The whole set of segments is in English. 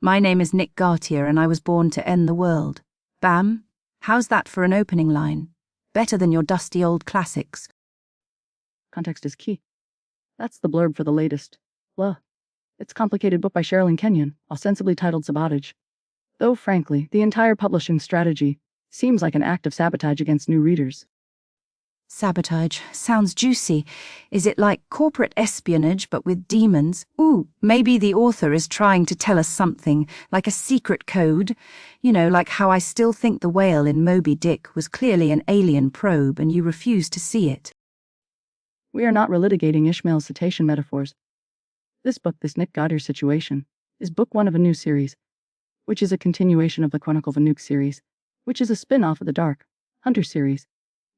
My name is Nick Gautier and I was born to end the world. Bam? How's that for an opening line? Better than your dusty old classics. Context is key. That's the blurb for the latest. It's a complicated book by Sherrilyn Kenyon, ostensibly titled Sabotage. Though, frankly, the entire publishing strategy seems like an act of sabotage against new readers. Sabotage. Sounds juicy. Is it like corporate espionage but with demons? Ooh, maybe the author is trying to tell us something, like a secret code. You know, like how I still think the whale in Moby Dick was clearly an alien probe and you refuse to see it. We are not relitigating Ishmael's cetacean metaphors. This book, this Nick Gautier situation, is book 1 of a new series, which is a continuation of the Chronicle of a Nuke series, which is a spin-off of the Dark Hunter series.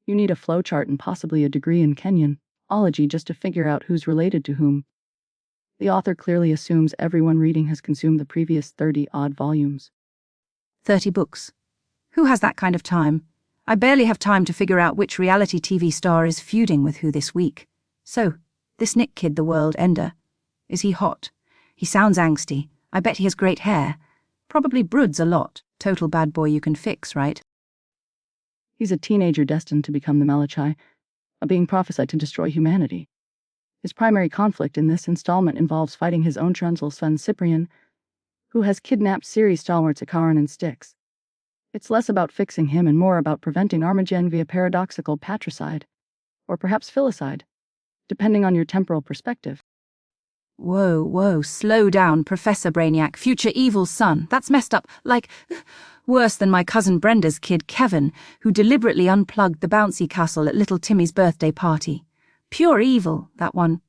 You need a flowchart and possibly a degree in Kenyon-ology just to figure out who's related to whom. The author clearly assumes everyone reading has consumed the previous 30-odd volumes. 30 books. Who has that kind of time? I barely have time to figure out which reality TV star is feuding with who this week. So, this Nick kid, the world ender. Is he hot? He sounds angsty. I bet he has great hair. Probably broods a lot. Total bad boy you can fix, right? He's a teenager destined to become the Malachi, a being prophesied to destroy humanity. His primary conflict in this installment involves fighting his own Trunzel son Cyprian, who has kidnapped series stalwarts Akaran and Styx. It's less about fixing him and more about preventing Armageddon via paradoxical patricide, or perhaps filicide, depending on your temporal perspective. Whoa, slow down, Professor Brainiac, future evil son. That's messed up, like, worse than my cousin Brenda's kid, Kevin, who deliberately unplugged the bouncy castle at little Timmy's birthday party. Pure evil, that one.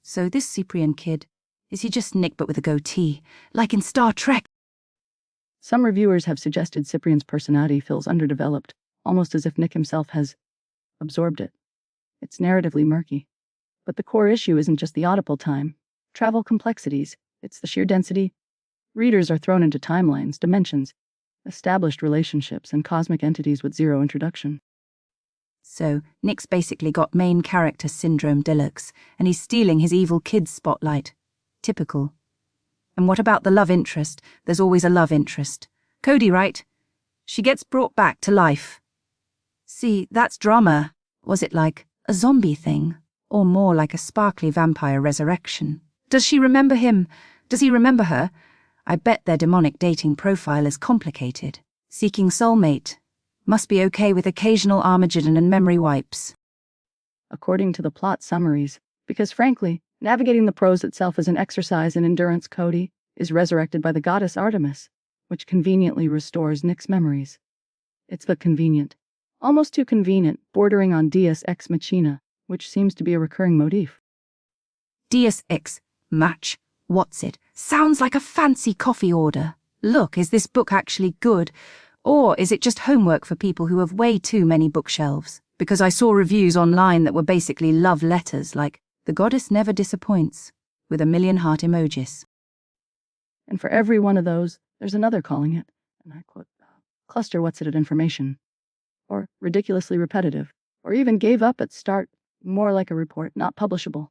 So this Cyprian kid, is he just Nick but with a goatee, like in Star Trek? Some reviewers have suggested Cyprian's personality feels underdeveloped, almost as if Nick himself has absorbed it. It's narratively murky. But the core issue isn't just the audible time, travel complexities, it's the sheer density. Readers are thrown into timelines, dimensions, established relationships, and cosmic entities with zero introduction. So, Nick's basically got main character syndrome deluxe, and he's stealing his evil kid's spotlight. Typical. And what about the love interest? There's always a love interest. Cody, right? She gets brought back to life. See, that's drama. Was it like a zombie thing? Or more like a sparkly vampire resurrection? Does she remember him? Does he remember her? I bet their demonic dating profile is complicated. Seeking soulmate. Must be okay with occasional Armageddon and memory wipes. According to the plot summaries, because frankly, navigating the prose itself is an exercise in endurance. Cody is resurrected by the goddess Artemis, which conveniently restores Nick's memories. It's the convenient. Almost too convenient, bordering on Deus Ex Machina, which seems to be a recurring motif. Deus Ex Match. What's it? Sounds like a fancy coffee order. Look, is this book actually good? Or is it just homework for people who have way too many bookshelves? Because I saw reviews online that were basically love letters like, "The goddess never disappoints," with 1,000,000 heart emojis. And for every one of those, there's another calling it, and I quote, cluster what's it information, or ridiculously repetitive, or even gave up at start, more like a report, not publishable.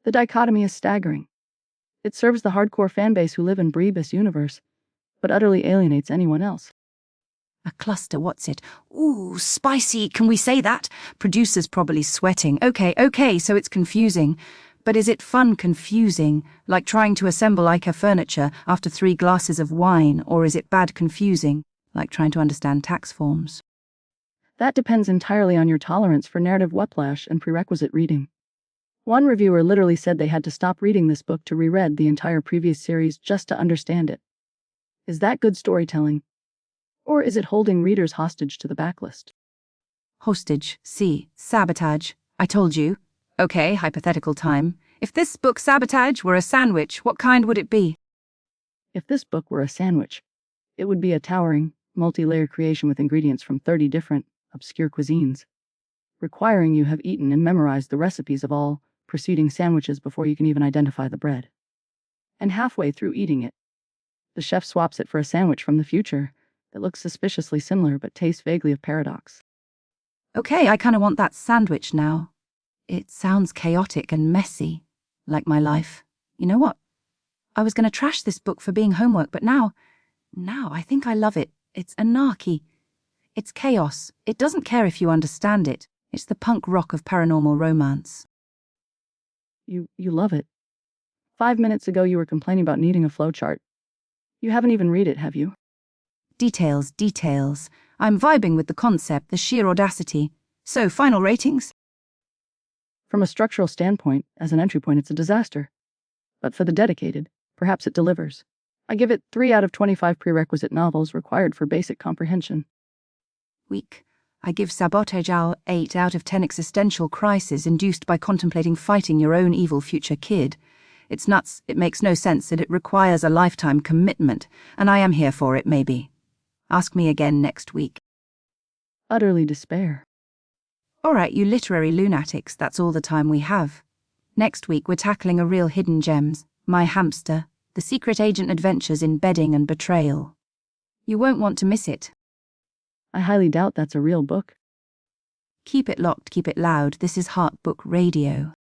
The dichotomy is staggering. It serves the hardcore fanbase who live in Breebus universe, but utterly alienates anyone else. A cluster, what's it? Ooh, spicy, can we say that? Producer's probably sweating. Okay, so it's confusing. But is it fun confusing, like trying to assemble IKEA furniture after 3 glasses of wine, or is it bad confusing, like trying to understand tax forms? That depends entirely on your tolerance for narrative whiplash and prerequisite reading. One reviewer literally said they had to stop reading this book to reread the entire previous series just to understand it. Is that good storytelling? Or is it holding readers hostage to the backlist? Hostage, see, sabotage. I told you. Okay, hypothetical time. If this book Sabotage were a sandwich, what kind would it be? If this book were a sandwich, it would be a towering, multi-layered creation with ingredients from 30 different, obscure cuisines, requiring you have eaten and memorized the recipes of all preceding sandwiches before you can even identify the bread. And halfway through eating it, the chef swaps it for a sandwich from the future that looks suspiciously similar but tastes vaguely of paradox. Okay, I kinda want that sandwich now. It sounds chaotic and messy, like my life. You know what? I was going to trash this book for being homework, but now I think I love it. It's anarchy. It's chaos. It doesn't care if you understand it. It's the punk rock of paranormal romance. You love it. 5 minutes ago you were complaining about needing a flowchart. You haven't even read it, have you? Details. I'm vibing with the concept, the sheer audacity. So, final ratings? From a structural standpoint, as an entry point, it's a disaster. But for the dedicated, perhaps it delivers. I give it 3 out of 25 prerequisite novels required for basic comprehension. Weak. I give Sabotage 8 out of 10 existential crises induced by contemplating fighting your own evil future kid. It's nuts, it makes no sense, and it requires a lifetime commitment, and I am here for it, maybe. Ask me again next week. Utterly despair. All right, you literary lunatics, that's all the time we have. Next week we're tackling a real hidden gems, My Hamster, The Secret Agent Adventures in Bedding and Betrayal. You won't want to miss it. I highly doubt that's a real book. Keep it locked, keep it loud, this is Heart Book Radio.